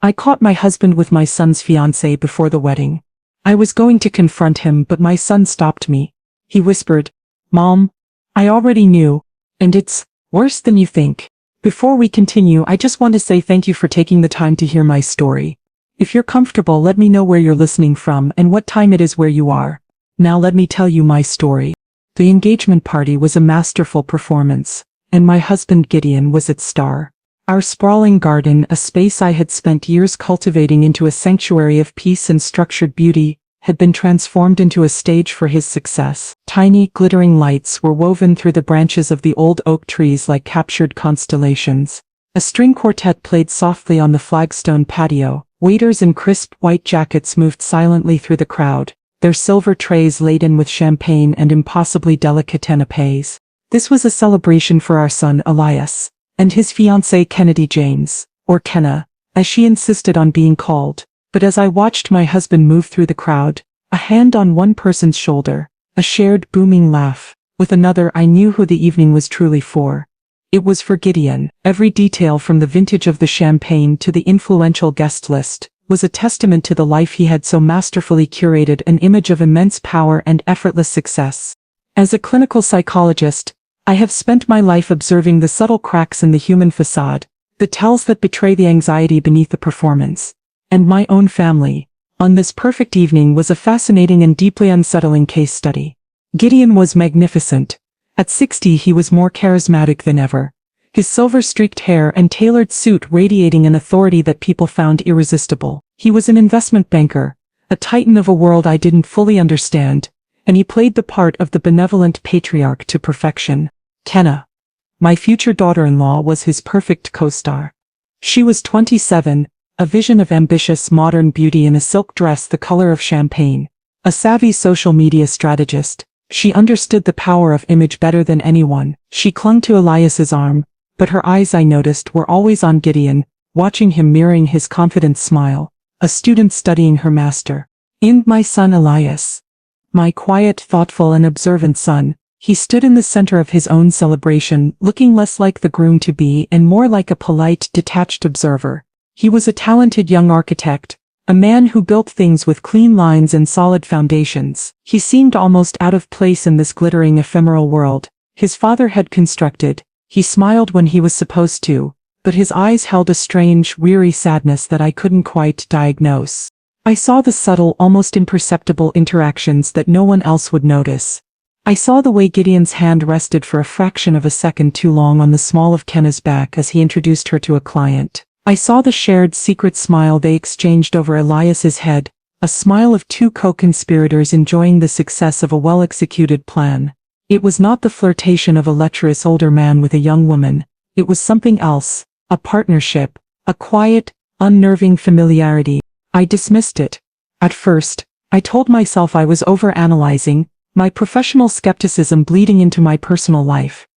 I caught my husband with my son's fiancée before the wedding. I was going to confront him, but my son stopped me. He whispered, "Mom, I already knew, and it's worse than you think." Before we continue, I just want to say thank you for taking the time to hear my story. If you're comfortable, let me know where you're listening from and what time it is where you are. Now let me tell you my story. The engagement party was a masterful performance, and my husband Gideon was its star. Our sprawling garden, a space I had spent years cultivating into a sanctuary of peace and structured beauty, had been transformed into a stage for his success. Tiny, glittering lights were woven through the branches of the old oak trees like captured constellations. A string quartet played softly on the flagstone patio. Waiters in crisp white jackets moved silently through the crowd, their silver trays laden with champagne and impossibly delicate canapés. This was a celebration for our son Elias, and his fiancée Kennedy James, or Kenna, as she insisted on being called. But as I watched my husband move through the crowd, a hand on one person's shoulder, a shared booming laugh, with another, I knew who the evening was truly for. It was for Gideon. Every detail, from the vintage of the champagne to the influential guest list, was a testament to the life he had so masterfully curated, an image of immense power and effortless success. As a clinical psychologist, I have spent my life observing the subtle cracks in the human facade, the tells that betray the anxiety beneath the performance. And my own family, on this perfect evening, was a fascinating and deeply unsettling case study. Gideon was magnificent. At 60, he was more charismatic than ever, his silver-streaked hair and tailored suit radiating an authority that people found irresistible. He was an investment banker, a titan of a world I didn't fully understand, and he played the part of the benevolent patriarch to perfection. Kenna, my future daughter-in-law, was his perfect co-star. She was 27, a vision of ambitious modern beauty in a silk dress the color of champagne. A savvy social media strategist, she understood the power of image better than anyone. She clung to Elias's arm, but her eyes, I noticed, were always on Gideon, watching him, mirroring his confident smile, a student studying her master. And my son Elias, my quiet, thoughtful and observant son, he stood in the center of his own celebration, looking less like the groom-to-be and more like a polite, detached observer. He was a talented young architect, a man who built things with clean lines and solid foundations. He seemed almost out of place in this glittering, ephemeral world. His father had constructed. He smiled when he was supposed to, but his eyes held a strange, weary sadness that I couldn't quite diagnose. I saw the subtle, almost imperceptible interactions that no one else would notice. I saw the way Gideon's hand rested for a fraction of a second too long on the small of Kenna's back as he introduced her to a client. I saw the shared secret smile they exchanged over Elias's head, a smile of two co-conspirators enjoying the success of a well-executed plan. It was not the flirtation of a lecherous older man with a young woman. It was something else, a partnership, a quiet, unnerving familiarity. I dismissed it. At first, I told myself I was overanalyzing, my professional skepticism bleeding into my personal life.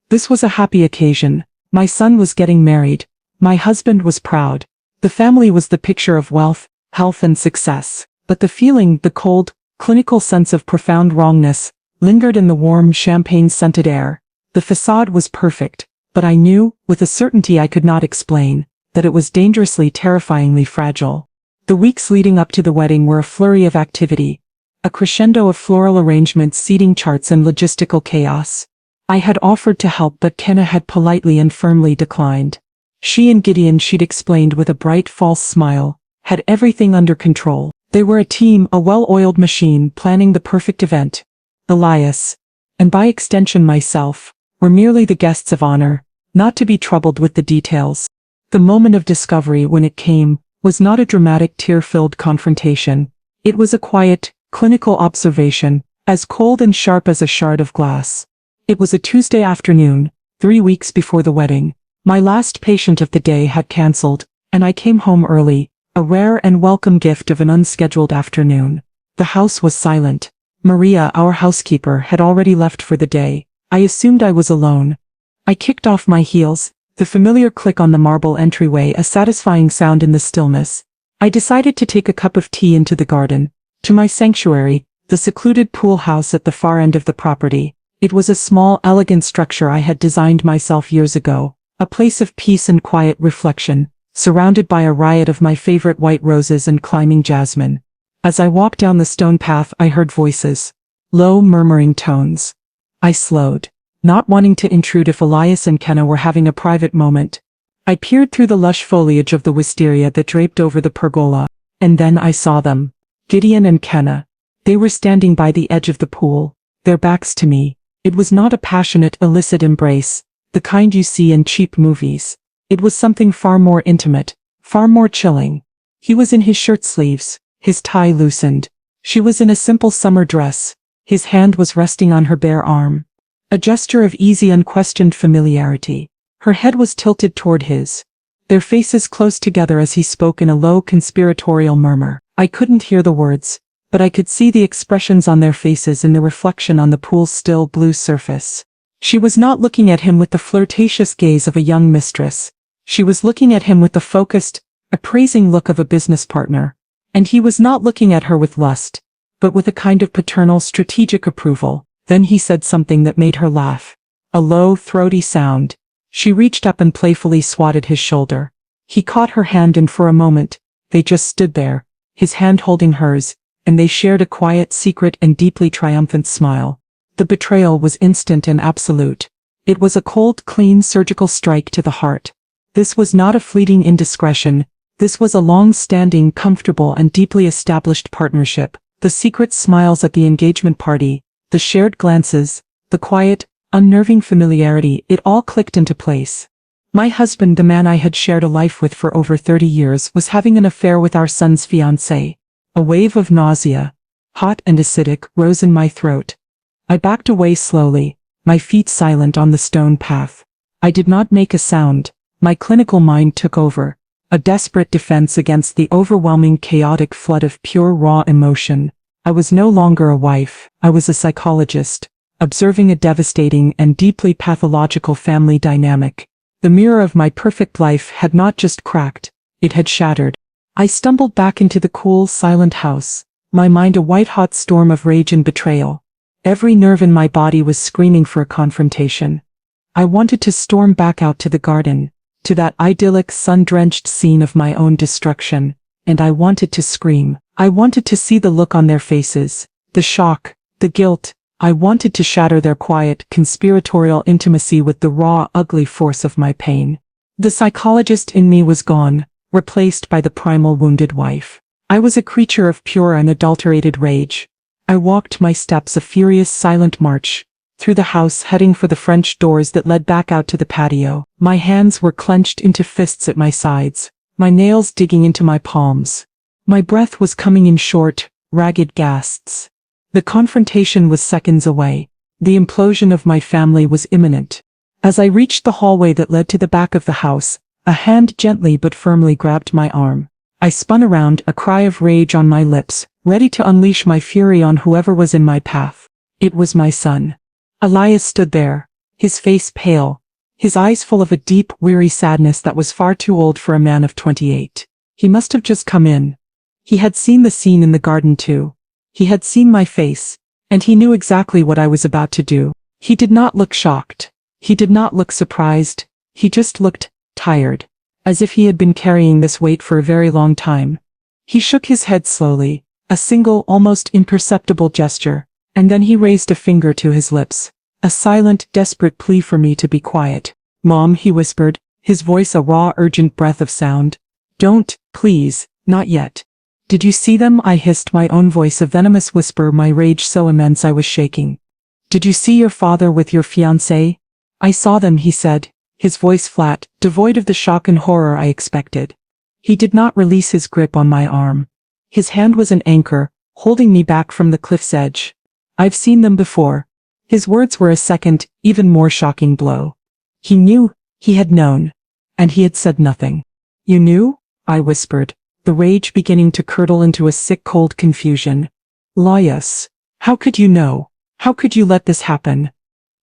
This was a happy occasion. My son was getting married. My husband was proud. The family was the picture of wealth, health and success. But the feeling, the cold, clinical sense of profound wrongness, lingered in the warm, champagne-scented air. The facade was perfect, but I knew, with a certainty I could not explain, that it was dangerously, terrifyingly fragile. The weeks leading up to the wedding were a flurry of activity, a crescendo of floral arrangements, seating charts and logistical chaos. I had offered to help, but Kenna had politely and firmly declined. She and Gideon, she'd explained with a bright, false smile, had everything under control. They were a team, a well-oiled machine, planning the perfect event. Elias, and by extension myself, were merely the guests of honor, not to be troubled with the details. The moment of discovery, when it came, was not a dramatic, tear-filled confrontation. It was a quiet, clinical observation, as cold and sharp as a shard of glass. It was a Tuesday afternoon, 3 weeks before the wedding. My last patient of the day had cancelled, and I came home early, a rare and welcome gift of an unscheduled afternoon. The house was silent. Maria, our housekeeper, had already left for the day. I assumed I was alone. I kicked off my heels, the familiar click on the marble entryway a satisfying sound in the stillness. I decided to take a cup of tea into the garden, to my sanctuary, the secluded pool house at the far end of the property. It was a small, elegant structure I had designed myself years ago, a place of peace and quiet reflection, surrounded by a riot of my favorite white roses and climbing jasmine. As I walked down the stone path, I heard voices. Low, murmuring tones. I slowed, not wanting to intrude if Elias and Kenna were having a private moment. I peered through the lush foliage of the wisteria that draped over the pergola, and then I saw them. Gideon and Kenna. They were standing by the edge of the pool, their backs to me. It was not a passionate, illicit embrace, the kind you see in cheap movies. It was something far more intimate, far more chilling. He was in his shirt sleeves, his tie loosened. She was in a simple summer dress. His hand was resting on her bare arm. A gesture of easy, unquestioned familiarity. Her head was tilted toward his. Their faces close together as he spoke in a low, conspiratorial murmur. I couldn't hear the words, but I could see the expressions on their faces in the reflection on the pool's still blue surface. She was not looking at him with the flirtatious gaze of a young mistress. She was looking at him with the focused, appraising look of a business partner. And he was not looking at her with lust, but with a kind of paternal, strategic approval. Then he said something that made her laugh. A low, throaty sound. She reached up and playfully swatted his shoulder. He caught her hand, and for a moment, they just stood there, his hand holding hers, and they shared a quiet, secret, and deeply triumphant smile. The betrayal was instant and absolute. It was a cold, clean, surgical strike to the heart. This was not a fleeting indiscretion. This was a long-standing, comfortable, and deeply established partnership. The secret smiles at the engagement party, the shared glances, the quiet, unnerving familiarity, it all clicked into place. My husband, the man I had shared a life with for over 30 years, was having an affair with our son's fiancée. A wave of nausea, hot and acidic, rose in my throat. I backed away slowly, my feet silent on the stone path. I did not make a sound. My clinical mind took over, a desperate defense against the overwhelming, chaotic flood of pure, raw emotion. I was no longer a wife, I was a psychologist, observing a devastating and deeply pathological family dynamic. The mirror of my perfect life had not just cracked, it had shattered. I stumbled back into the cool, silent house, my mind a white-hot storm of rage and betrayal. Every nerve in my body was screaming for a confrontation. I wanted to storm back out to the garden, to that idyllic, sun-drenched scene of my own destruction, and I wanted to scream. I wanted to see the look on their faces, the shock, the guilt. I wanted to shatter their quiet, conspiratorial intimacy with the raw, ugly force of my pain. The psychologist in me was gone, replaced by the primal wounded wife. I was a creature of pure, unadulterated rage. I walked my steps a furious, silent march, through the house, heading for the French doors that led back out to the patio. My hands were clenched into fists at my sides, my nails digging into my palms. My breath was coming in short, ragged gasps. The confrontation was seconds away. The implosion of my family was imminent. As I reached the hallway that led to the back of the house, a hand gently but firmly grabbed my arm. I spun around, a cry of rage on my lips, ready to unleash my fury on whoever was in my path. It was my son. Elias stood there, his face pale, his eyes full of a deep, weary sadness that was far too old for a man of 28. He must have just come in. He had seen the scene in the garden too. He had seen my face, and he knew exactly what I was about to do. He did not look shocked. He did not look surprised. He just looked tired, as if he had been carrying this weight for a very long time. He shook his head slowly, a single, almost imperceptible gesture, and then he raised a finger to his lips, a silent, desperate plea for me to be quiet. "Mom," he whispered, his voice a raw, urgent breath of sound. "Don't, please, not yet." "Did you see them?" I hissed, my own voice a venomous whisper, my rage so immense I was shaking. "Did you see your father with your fiancée?" "I saw them," he said, his voice flat, devoid of the shock and horror I expected. He did not release his grip on my arm. His hand was an anchor, holding me back from the cliff's edge. "I've seen them before." His words were a second, even more shocking blow. He knew, he had known, and he had said nothing. "You knew?" I whispered, the rage beginning to curdle into a sick, cold confusion. "Elias, how could you know? How could you let this happen?"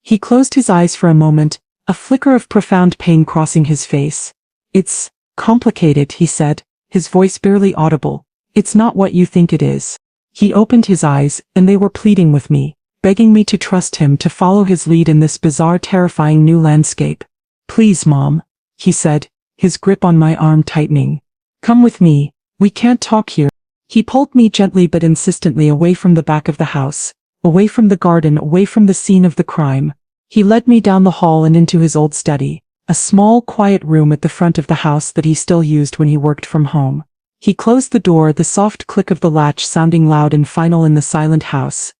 He closed his eyes for a moment, a flicker of profound pain crossing his face. "It's complicated," he said, his voice barely audible. "It's not what you think it is." He opened his eyes, and they were pleading with me, begging me to trust him, to follow his lead in this bizarre, terrifying new landscape. "Please, Mom," he said, his grip on my arm tightening. "Come with me. We can't talk here." He pulled me gently but insistently away from the back of the house, away from the garden, away from the scene of the crime. He led me down the hall and into his old study, a small, quiet room at the front of the house that he still used when he worked from home. He closed the door, the soft click of the latch sounding loud and final in the silent house.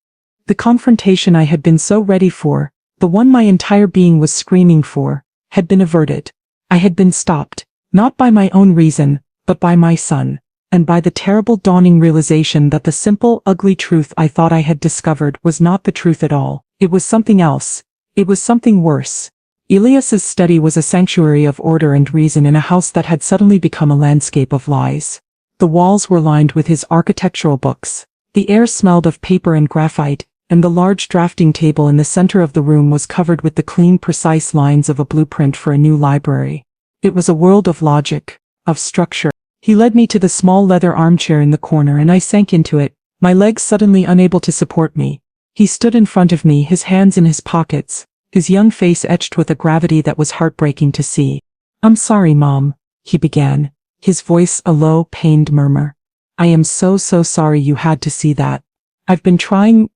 The confrontation I had been so ready for, the one my entire being was screaming for, had been averted. I had been stopped, not by my own reason, but by my son, and by the terrible dawning realization that the simple, ugly truth I thought I had discovered was not the truth at all. It was something else. It was something worse. Elias's study was a sanctuary of order and reason in a house that had suddenly become a landscape of lies. The walls were lined with his architectural books. The air smelled of paper and graphite, and the large drafting table in the center of the room was covered with the clean, precise lines of a blueprint for a new library. It was a world of logic, of structure. He led me to the small leather armchair in the corner and I sank into it, my legs suddenly unable to support me. He stood in front of me, his hands in his pockets, his young face etched with a gravity that was heartbreaking to see. "I'm sorry, Mom," he began, his voice a low, pained murmur. "I am so sorry you had to see that. I've been trying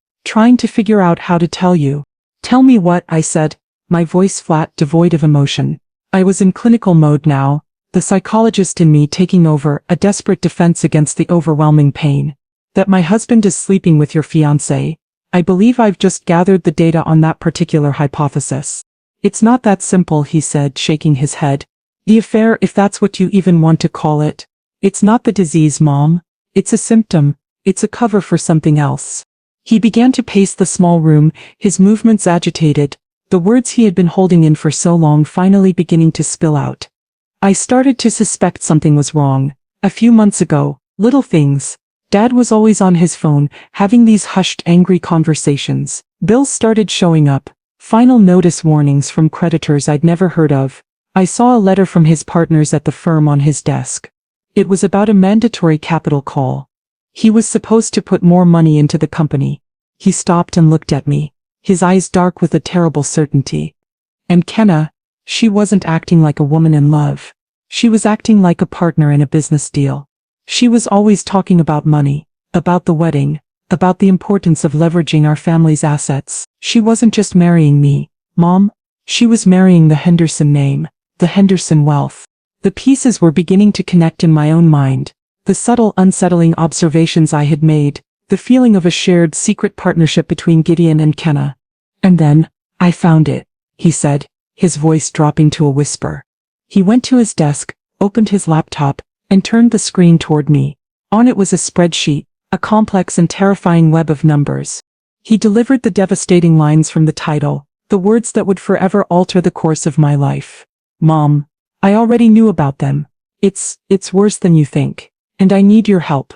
to figure out how to tell you." "Tell me what?" I said, my voice flat, devoid of emotion. I was in clinical mode now, the psychologist in me taking over, a desperate defense against the overwhelming pain. "That my husband is sleeping with your fiancée. I believe I've just gathered the data on that particular hypothesis." "It's not that simple," he said, shaking his head. "The affair, if that's what you even want to call it. It's not the disease, Mom. It's a symptom. It's a cover for something else." He began to pace the small room, his movements agitated, the words he had been holding in for so long finally beginning to spill out. "I started to suspect something was wrong. A few months ago, little things. Dad was always on his phone, having these hushed, angry conversations. Bills started showing up, final notice warnings from creditors I'd never heard of. I saw a letter from his partners at the firm on his desk. It was about a mandatory capital call. He was supposed to put more money into the company." He stopped and looked at me, his eyes dark with a terrible certainty. "And Kenna, she wasn't acting like a woman in love. She was acting like a partner in a business deal. She was always talking about money, about the wedding, about the importance of leveraging our family's assets. She wasn't just marrying me, Mom. She was marrying the Henderson name, the Henderson wealth." The pieces were beginning to connect in my own mind. The subtle, unsettling observations I had made, the feeling of a shared secret partnership between Gideon and Kenna. "And then, I found it," he said, his voice dropping to a whisper. He went to his desk, opened his laptop, and turned the screen toward me. On it was a spreadsheet, a complex and terrifying web of numbers. He delivered the devastating lines from the title, the words that would forever alter the course of my life. "Mom, I already knew about them. It's worse than you think. And I need your help."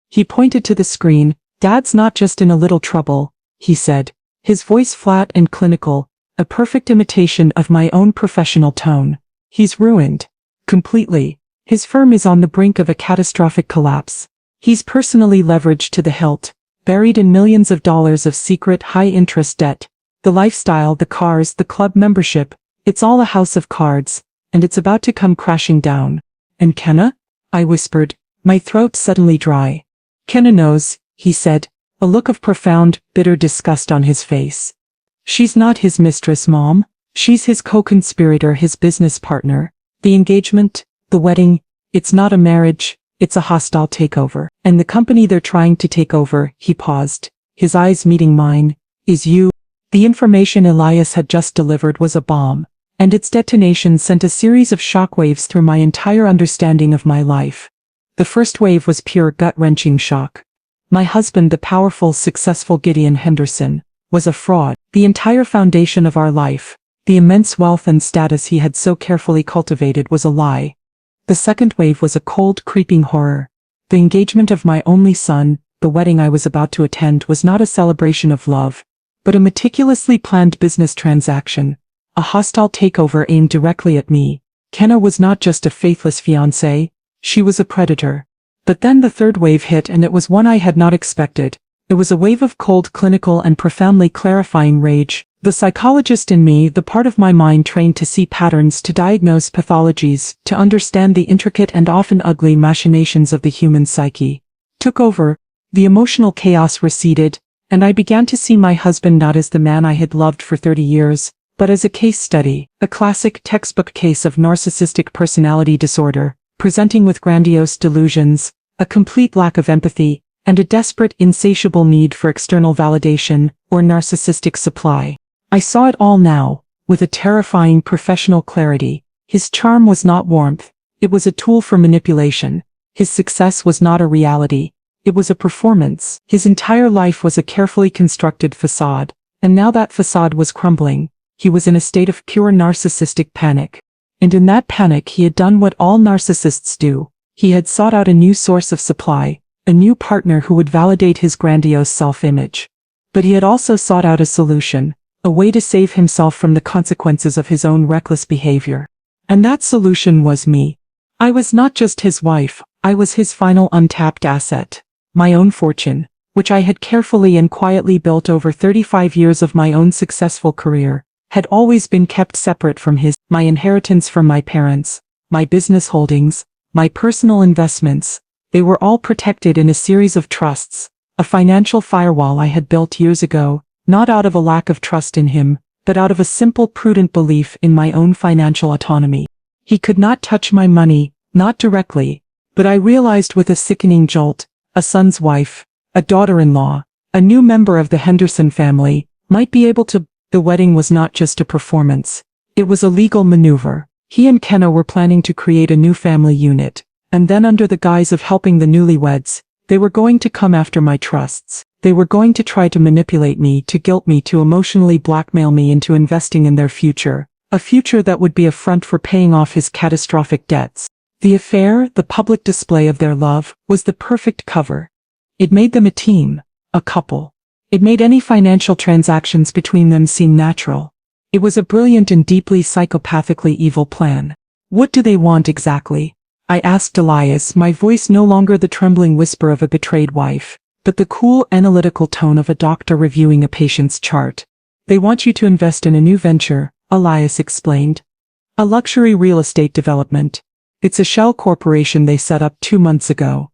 He pointed to the screen. "Dad's not just in a little trouble," he said, his voice flat and clinical, a perfect imitation of my own professional tone. "He's ruined. Completely. His firm is on the brink of a catastrophic collapse. He's personally leveraged to the hilt, buried in millions of dollars of secret high-interest debt. The lifestyle, the cars, the club membership, it's all a house of cards, and it's about to come crashing down." "And Kenna?" I whispered, my throat suddenly dry. "Kenna knows," he said, a look of profound, bitter disgust on his face. "She's not his mistress, Mom. She's his co-conspirator, his business partner. The engagement, the wedding, it's not a marriage, it's a hostile takeover. And the company they're trying to take over," he paused, his eyes meeting mine, "is you." The information Elias had just delivered was a bomb, and its detonation sent a series of shockwaves through my entire understanding of my life. The first wave was pure gut-wrenching shock. My husband, the powerful, successful Gideon Henderson, was a fraud. The entire foundation of our life, the immense wealth and status he had so carefully cultivated, was a lie. The second wave was a cold, creeping horror. The engagement of my only son, the wedding I was about to attend, was not a celebration of love, but a meticulously planned business transaction, a hostile takeover aimed directly at me. Kenna was not just a faithless fiancée, she was a predator. But then the third wave hit, and it was one I had not expected. It was a wave of cold, clinical, and profoundly clarifying rage, The psychologist in me, the part of my mind trained to see patterns, to diagnose pathologies, to understand the intricate and often ugly machinations of the human psyche, took over. The emotional chaos receded, and I began to see my husband not as the man I had loved for 30 years, but as a case study, a classic textbook case of narcissistic personality disorder, presenting with grandiose delusions, a complete lack of empathy, and a desperate, insatiable need for external validation, or narcissistic supply. I saw it all now, with a terrifying professional clarity. His charm was not warmth, it was a tool for manipulation. His success was not a reality, it was a performance. His entire life was a carefully constructed facade, and now that facade was crumbling. He was in a state of pure narcissistic panic. And in that panic he had done what all narcissists do. He had sought out a new source of supply, a new partner who would validate his grandiose self-image. But he had also sought out a solution, a way to save himself from the consequences of his own reckless behavior. And that solution was me. I was not just his wife, I was his final untapped asset. My own fortune, which I had carefully and quietly built over 35 years of my own successful career, had always been kept separate from his. My inheritance from my parents, my business holdings, my personal investments, they were all protected in a series of trusts, a financial firewall I had built years ago, not out of a lack of trust in him, but out of a simple prudent belief in my own financial autonomy. He could not touch my money, not directly, but I realized with a sickening jolt, a son's wife, a daughter-in-law, a new member of the Henderson family, might be able to. The wedding was not just a performance. It was a legal maneuver. He and Kenna were planning to create a new family unit, and then under the guise of helping the newlyweds, they were going to come after my trusts. They were going to try to manipulate me, to guilt me, to emotionally blackmail me into investing in their future, a future that would be a front for paying off his catastrophic debts. The affair, the public display of their love, was the perfect cover. It made them a team, a couple. It made any financial transactions between them seem natural. It was a brilliant and deeply psychopathically evil plan. What do they want exactly? I asked Elias, my voice no longer the trembling whisper of a betrayed wife, but the cool, analytical tone of a doctor reviewing a patient's chart. They want you to invest in a new venture, Elias explained. A luxury real estate development. It's a shell corporation they set up 2 months ago.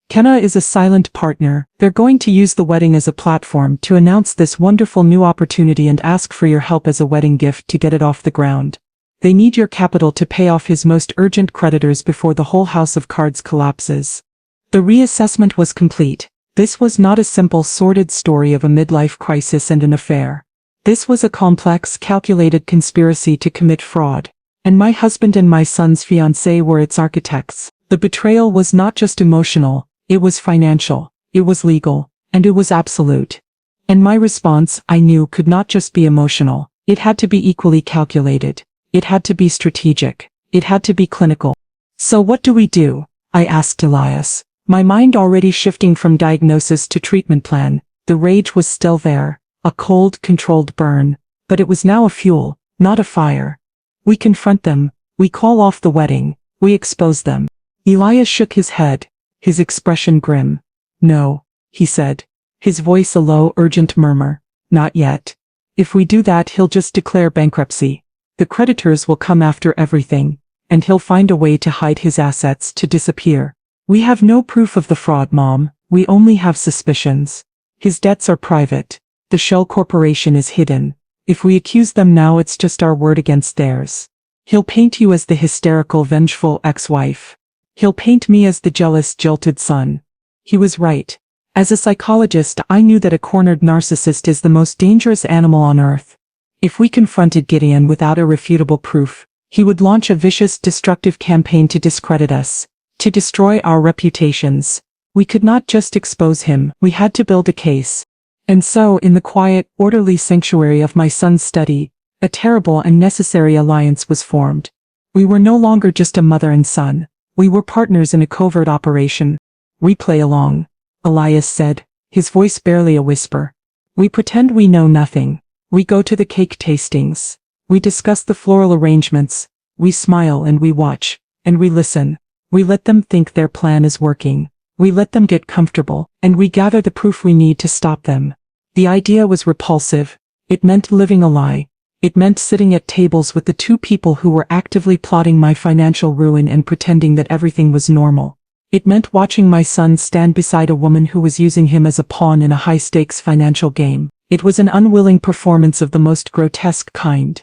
Kenna is a silent partner. They're going to use the wedding as a platform to announce this wonderful new opportunity and ask for your help as a wedding gift to get it off the ground. They need your capital to pay off his most urgent creditors before the whole house of cards collapses. The reassessment was complete. This was not a simple sordid story of a midlife crisis and an affair. This was a complex, calculated conspiracy to commit fraud. And my husband and my son's fiancée were its architects. The betrayal was not just emotional. It was financial, it was legal, and it was absolute. And my response, I knew, could not just be emotional. It had to be equally calculated. It had to be strategic. It had to be clinical. So what do we do? I asked Elias, my mind already shifting from diagnosis to treatment plan. The rage was still there, a cold, controlled burn, but it was now a fuel, not a fire. We confront them, we call off the wedding, we expose them. Elias shook his head, his expression grim. No, he said, his voice a low, urgent murmur. Not yet. If we do that, he'll just declare bankruptcy. The creditors will come after everything, and he'll find a way to hide his assets, to disappear. We have no proof of the fraud, Mom. We only have suspicions. His debts are private. The shell corporation is hidden. If we accuse them now, it's just our word against theirs. He'll paint you as the hysterical, vengeful ex-wife. He'll paint me as the jealous, jilted son. He was right. As a psychologist, I knew that a cornered narcissist is the most dangerous animal on earth. If we confronted Gideon without irrefutable proof, he would launch a vicious, destructive campaign to discredit us, to destroy our reputations. We could not just expose him, we had to build a case. And so, in the quiet, orderly sanctuary of my son's study, a terrible and necessary alliance was formed. We were no longer just a mother and son. We were partners in a covert operation. We play along, Elias said, his voice barely a whisper. We pretend we know nothing. We go to the cake tastings. We discuss the floral arrangements. We smile and we watch, and we listen. We let them think their plan is working. We let them get comfortable, and we gather the proof we need to stop them. The idea was repulsive. It meant living a lie. It meant sitting at tables with the two people who were actively plotting my financial ruin and pretending that everything was normal. It meant watching my son stand beside a woman who was using him as a pawn in a high-stakes financial game. It was an unwilling performance of the most grotesque kind.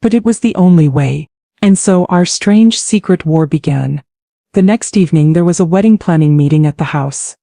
But it was the only way. And so our strange secret war began. The next evening there was a wedding planning meeting at the house.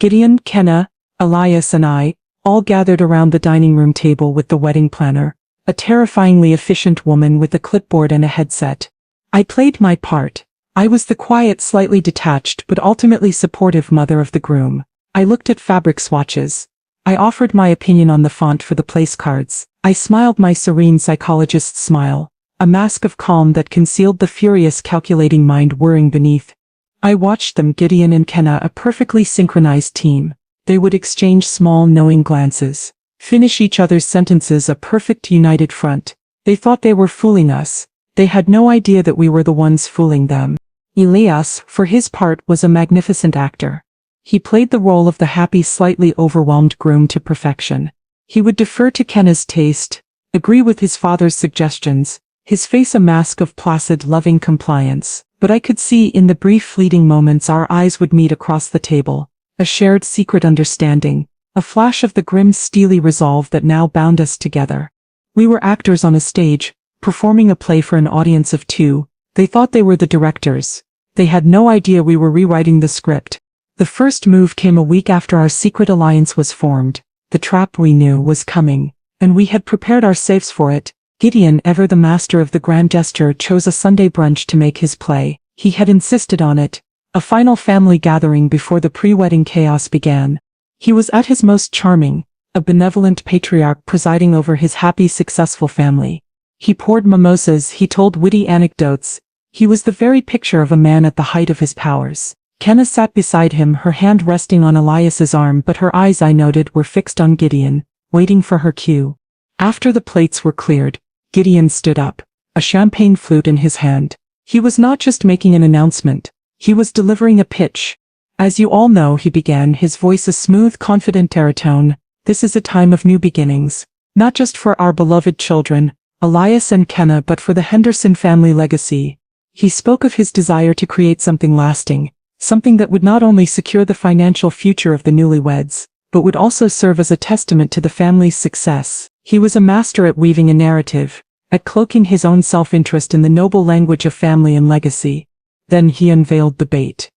Gideon, Kenna, Elias and I, all gathered around the dining room table with the wedding planner, a terrifyingly efficient woman with a clipboard and a headset. I played my part. I was the quiet, slightly detached but ultimately supportive mother of the groom. I looked at fabric swatches. I offered my opinion on the font for the place cards. I smiled my serene psychologist's smile, a mask of calm that concealed the furious calculating mind whirring beneath. I watched them, Gideon and Kenna, a perfectly synchronized team. They would exchange small, knowing glances, finish each other's sentences, a perfect united front. They thought they were fooling us. They had no idea that we were the ones fooling them. Elias, for his part, was a magnificent actor. He played the role of the happy, slightly overwhelmed groom to perfection. He would defer to Kenna's taste, agree with his father's suggestions, his face a mask of placid, loving compliance. But I could see in the brief fleeting moments our eyes would meet across the table, a shared secret understanding, a flash of the grim, steely resolve that now bound us together. We were actors on a stage, performing a play for an audience of two. They thought they were the directors. They had no idea we were rewriting the script. The first move came a week after our secret alliance was formed. The trap we knew was coming, and we had prepared our safes for it. Gideon, ever the master of the grand gesture, chose a Sunday brunch to make his play. He had insisted on it, a final family gathering before the pre-wedding chaos began. He was at his most charming, a benevolent patriarch presiding over his happy, successful family. He poured mimosas, he told witty anecdotes. He was the very picture of a man at the height of his powers. Kenna sat beside him, her hand resting on Elias's arm, but her eyes, I noted, were fixed on Gideon, waiting for her cue. After the plates were cleared, Gideon stood up, a champagne flute in his hand. He was not just making an announcement. He was delivering a pitch. As you all know, he began, his voice a smooth, confident baritone. This is a time of new beginnings. Not just for our beloved children, Elias and Kenna, but for the Henderson family legacy. He spoke of his desire to create something lasting, something that would not only secure the financial future of the newlyweds, but would also serve as a testament to the family's success. He was a master at weaving a narrative, at cloaking his own self-interest in the noble language of family and legacy. Then he unveiled the bait.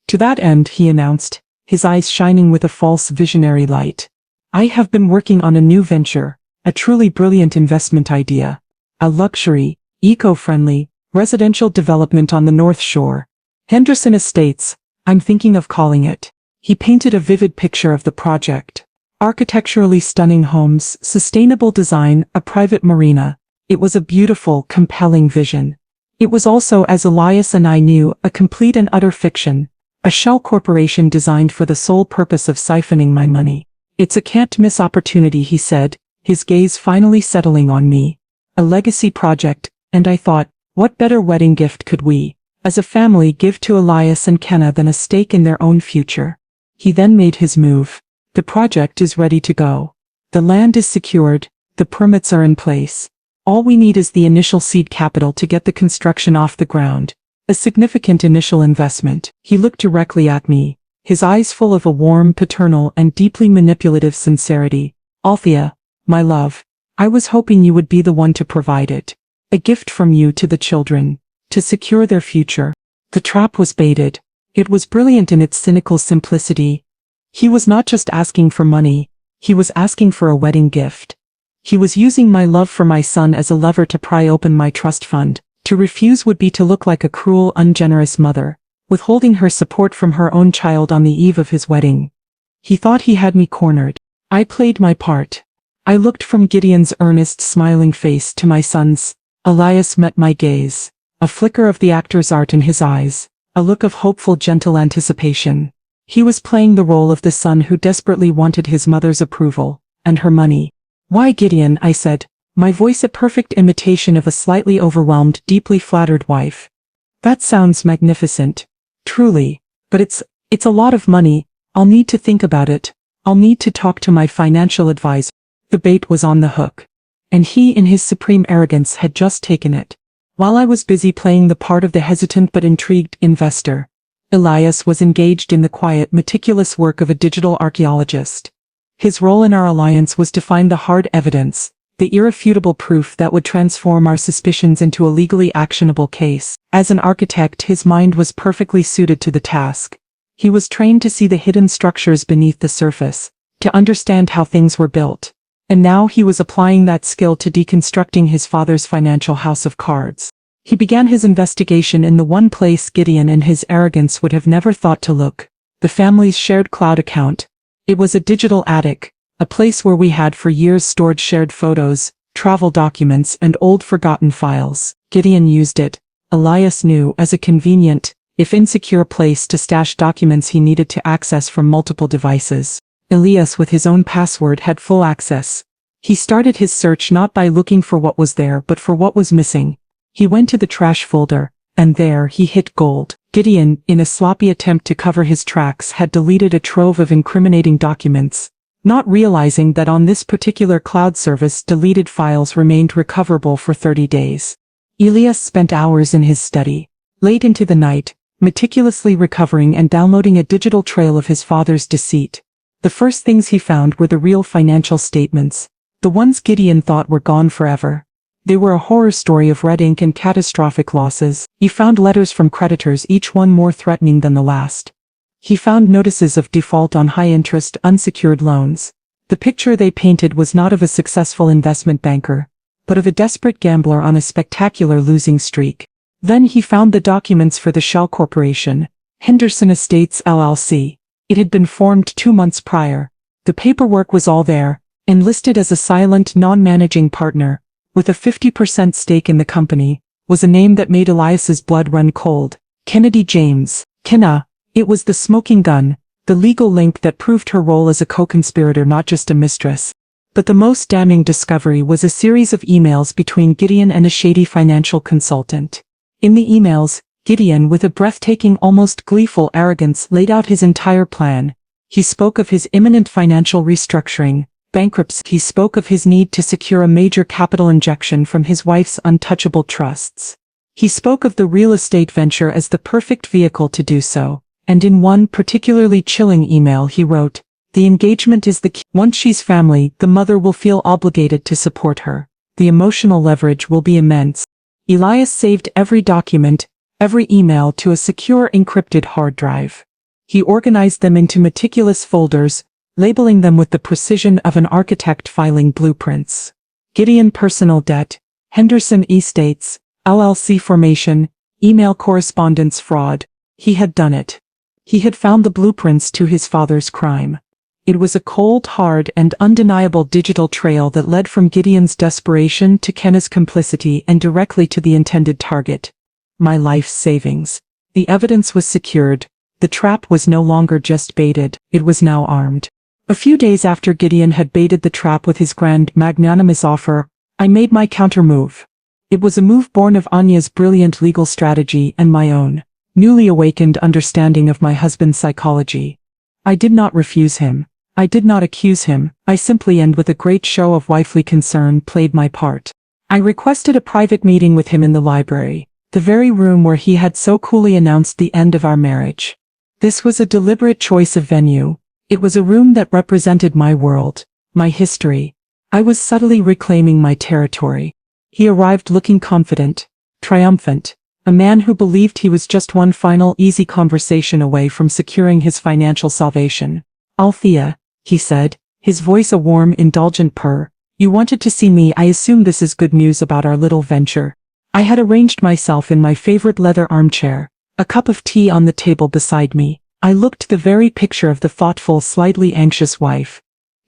To that end, he announced, his eyes shining with a false visionary light, I have been working on a new venture, a truly brilliant investment idea, a luxury, eco-friendly, residential development on the North Shore. Henderson Estates, I'm thinking of calling it. He painted a vivid picture of the project. Architecturally stunning homes, sustainable design, a private marina. It was a beautiful, compelling vision. It was also, as Elias and I knew, a complete and utter fiction, a shell corporation designed for the sole purpose of siphoning my money. It's a can't-miss opportunity, he said, his gaze finally settling on me. A legacy project, and I thought, what better wedding gift could we, as a family, give to Elias and Kenna than a stake in their own future? He then made his move. The project is ready to go. The land is secured, the permits are in place. All we need is the initial seed capital to get the construction off the ground. A significant initial investment. He looked directly at me, his eyes full of a warm, paternal, and deeply manipulative sincerity. Althea, my love, I was hoping you would be the one to provide it. A gift from you to the children, to secure their future. The trap was baited. It was brilliant in its cynical simplicity. He was not just asking for money, he was asking for a wedding gift. He was using my love for my son as a lever to pry open my trust fund. To refuse would be to look like a cruel, ungenerous mother, withholding her support from her own child on the eve of his wedding. He thought he had me cornered. I played my part. I looked from Gideon's earnest, smiling face to my son's. Elias met my gaze, a flicker of the actor's art in his eyes, a look of hopeful, gentle anticipation. He was playing the role of the son who desperately wanted his mother's approval, and her money. Why, Gideon, I said, my voice a perfect imitation of a slightly overwhelmed, deeply flattered wife. That sounds magnificent. Truly. But it's a lot of money. I'll need to think about it. I'll need to talk to my financial advisor. The bait was on the hook. and he in his supreme arrogance had just taken it. While I was busy playing the part of the hesitant but intrigued investor, Elias was engaged in the quiet, meticulous work of a digital archaeologist. His role in our alliance was to find the hard evidence, the irrefutable proof that would transform our suspicions into a legally actionable case. As an architect, his mind was perfectly suited to the task. He was trained to see the hidden structures beneath the surface, to understand how things were built. And now he was applying that skill to deconstructing his father's financial house of cards. He began his investigation in the one place Gideon in his arrogance would have never thought to look: the family's shared cloud account. It was a digital attic, a place where we had for years stored shared photos, travel documents, and old forgotten files. Gideon used it, Elias knew, as a convenient, if insecure place to stash documents he needed to access from multiple devices. Elias, with his own password, had full access. He started his search not by looking for what was there but for what was missing. He went to the trash folder, and there he hit gold. Gideon, in a sloppy attempt to cover his tracks, had deleted a trove of incriminating documents, not realizing that on this particular cloud service deleted files remained recoverable for 30 days. Elias spent hours in his study, late into the night, meticulously recovering and downloading a digital trail of his father's deceit. The first things he found were the real financial statements, the ones Gideon thought were gone forever. They were a horror story of red ink and catastrophic losses. He found letters from creditors, each one more threatening than the last. He found notices of default on high-interest, unsecured loans. The picture they painted was not of a successful investment banker, but of a desperate gambler on a spectacular losing streak. Then he found the documents for the shell corporation, Henderson Estates LLC. It had been formed 2 months prior. The paperwork was all there, and listed as a silent, non-managing partner, with a 50% stake in the company, was a name that made Elias's blood run cold: Kennedy James. Kenna. It was the smoking gun, the legal link that proved her role as a co-conspirator, not just a mistress. But the most damning discovery was a series of emails between Gideon and a shady financial consultant. In the emails, Gideon, with a breathtaking, almost gleeful arrogance, laid out his entire plan. He spoke of his imminent financial restructuring, bankruptcy. He spoke of his need to secure a major capital injection from his wife's untouchable trusts. He spoke of the real estate venture as the perfect vehicle to do so. And in one particularly chilling email he wrote, "The engagement is the key. Once she's family, the mother will feel obligated to support her. The emotional leverage will be immense." Elias saved every document, every email to a secure encrypted hard drive. He organized them into meticulous folders, labeling them with the precision of an architect filing blueprints. Gideon personal debt, Henderson Estates, LLC formation, email correspondence fraud. He had done it. He had found the blueprints to his father's crime. It was a cold, hard, and undeniable digital trail that led from Gideon's desperation to Kenna's complicity and directly to the intended target: my life's savings. The evidence was secured. The trap was no longer just baited, it was now armed. A few days after Gideon had baited the trap with his grand, magnanimous offer, I made my counter-move. It was a move born of Anya's brilliant legal strategy and my own newly awakened understanding of my husband's psychology. I did not refuse him. I did not accuse him. I simply, and with a great show of wifely concern, played my part. I requested a private meeting with him in the library, the very room where he had so coolly announced the end of our marriage. This was a deliberate choice of venue. It was a room that represented my world, my history. I was subtly reclaiming my territory. He arrived looking confident, triumphant, a man who believed he was just one final easy conversation away from securing his financial salvation. "Althea," he said, his voice a warm, indulgent purr, "you wanted to see me. I assume this is good news about our little venture." I had arranged myself in my favorite leather armchair, a cup of tea on the table beside me. I looked the very picture of the thoughtful, slightly anxious wife.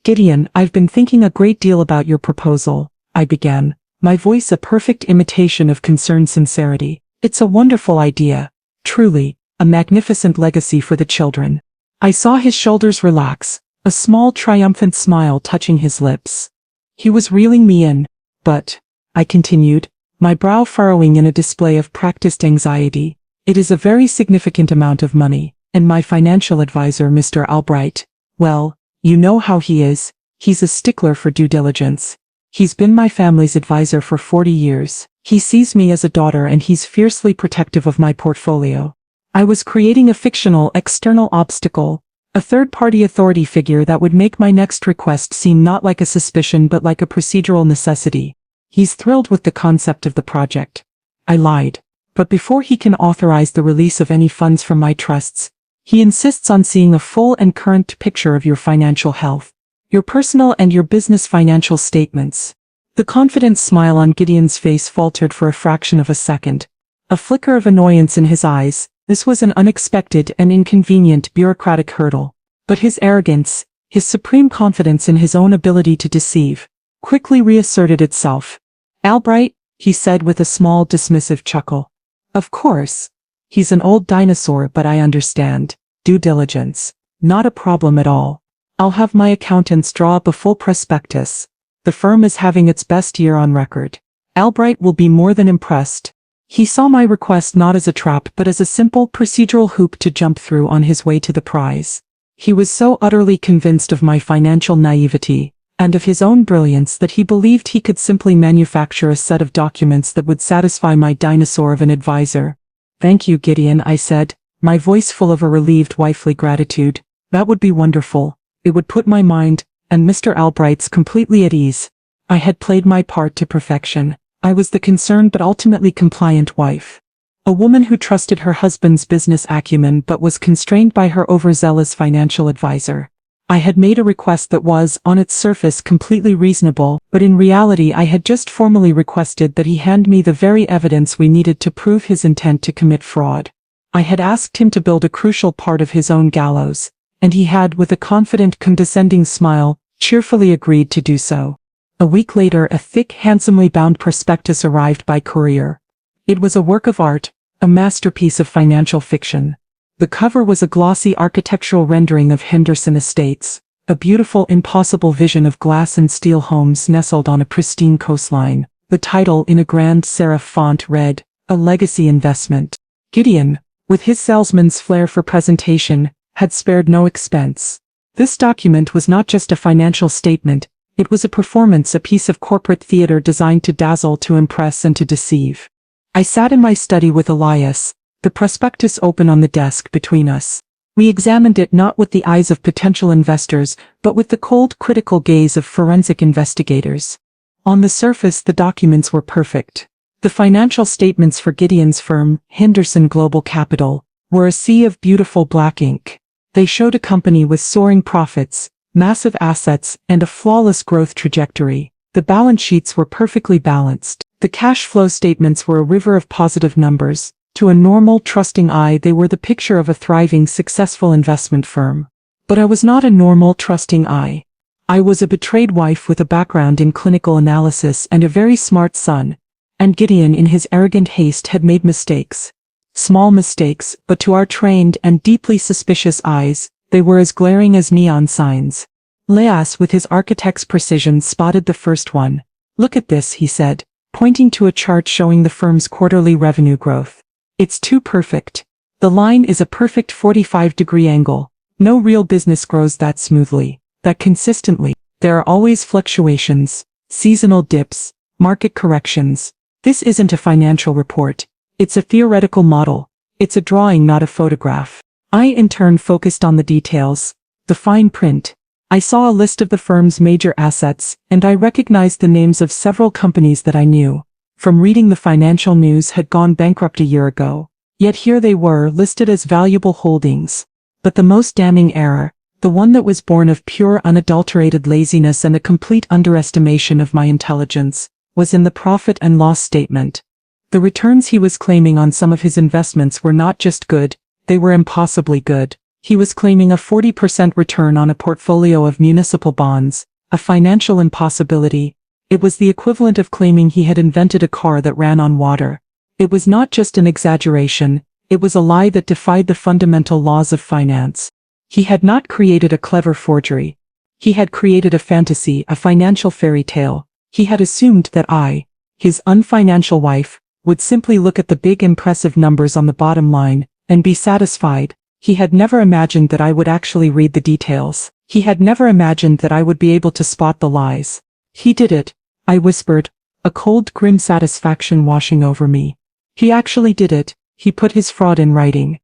"Gideon, I've been thinking a great deal about your proposal," I began, my voice a perfect imitation of concerned sincerity. "It's a wonderful idea. Truly, a magnificent legacy for the children." I saw his shoulders relax, a small triumphant smile touching his lips. He was reeling me in. "But," I continued, my brow furrowing in a display of practiced anxiety, "it is a very significant amount of money, and my financial advisor, Mr. Albright, well, you know how he is. He's a stickler for due diligence. He's been my family's advisor for 40 years. He sees me as a daughter and he's fiercely protective of my portfolio. I was creating a fictional external obstacle, a third-party authority figure that would make my next request seem not like a suspicion but like a procedural necessity. He's thrilled with the concept of the project. I lied. But before he can authorize the release of any funds from my trusts, he insists on seeing a full and current picture of your financial health, your personal and your business financial statements. The confident smile on Gideon's face faltered for a fraction of a second. A flicker of annoyance in his eyes. This was an unexpected and inconvenient bureaucratic hurdle. But his arrogance, his supreme confidence in his own ability to deceive, quickly reasserted itself. "Albright," he said with a small dismissive chuckle. "Of course. He's an old dinosaur, but I understand. Due diligence. Not a problem at all. I'll have my accountants draw up a full prospectus. The firm is having its best year on record. Albright will be more than impressed." He saw my request not as a trap but as a simple procedural hoop to jump through on his way to the prize. He was so utterly convinced of my financial naivety, and of his own brilliance that he believed he could simply manufacture a set of documents that would satisfy my dinosaur of an advisor. "Thank you, Gideon," I said, my voice full of a relieved wifely gratitude. "That would be wonderful. It would put my mind, and Mr. Albright's, completely at ease. I had played my part to perfection. I was the concerned but ultimately compliant wife. A woman who trusted her husband's business acumen but was constrained by her overzealous financial advisor. I had made a request that was, on its surface, completely reasonable, but in reality I had just formally requested that he hand me the very evidence we needed to prove his intent to commit fraud. I had asked him to build a crucial part of his own gallows, and he had, with a confident, condescending smile, cheerfully agreed to do so. A week later, a thick, handsomely bound prospectus arrived by courier. It was a work of art, a masterpiece of financial fiction. The cover was a glossy architectural rendering of Henderson Estates, a beautiful, impossible vision of glass and steel homes nestled on a pristine coastline. The title, in a grand serif font, read, "A Legacy Investment." Gideon, with his salesman's flair for presentation, had spared no expense. This document was not just a financial statement. It was a performance, a piece of corporate theater designed to dazzle, to impress, and to deceive. I sat in my study with Elias, the prospectus open on the desk between us. We examined it not with the eyes of potential investors, but with the cold, critical gaze of forensic investigators. On the surface, the documents were perfect. The financial statements for Gideon's firm, Henderson Global Capital, were a sea of beautiful black ink. They showed a company with soaring profits, massive assets, and a flawless growth trajectory. The balance sheets were perfectly balanced. The cash flow statements were a river of positive numbers. To a normal, trusting eye, they were the picture of a thriving, successful investment firm. But I was not a normal, trusting eye. I was a betrayed wife with a background in clinical analysis and a very smart son. And Gideon, in his arrogant haste, had made mistakes. Small mistakes, but to our trained and deeply suspicious eyes, they were as glaring as neon signs. Elias, with his architect's precision, spotted the first one. "Look at this," he said, pointing to a chart showing the firm's quarterly revenue growth. "It's too perfect. The line is a perfect 45-degree angle. No real business grows that smoothly, that consistently. There are always fluctuations, seasonal dips, market corrections. This isn't a financial report. It's a theoretical model. It's a drawing, not a photograph." I in turn focused on the details, the fine print. I saw a list of the firm's major assets, and I recognized the names of several companies that I knew, from reading the financial news, had gone bankrupt a year ago. Yet here they were, listed as valuable holdings. But the most damning error, the one that was born of pure unadulterated laziness and a complete underestimation of my intelligence, was in the profit and loss statement. The returns he was claiming on some of his investments were not just good, they were impossibly good. He was claiming a 40% return on a portfolio of municipal bonds, a financial impossibility. It was the equivalent of claiming he had invented a car that ran on water. It was not just an exaggeration, it was a lie that defied the fundamental laws of finance. He had not created a clever forgery. He had created a fantasy, a financial fairy tale. He had assumed that I, his unfinancial wife, would simply look at the big impressive numbers on the bottom line and be satisfied. He had never imagined that I would actually read the details. He had never imagined that I would be able to spot the lies. He did it. I whispered, a cold, grim satisfaction washing over me. He actually did it. He put his fraud in writing.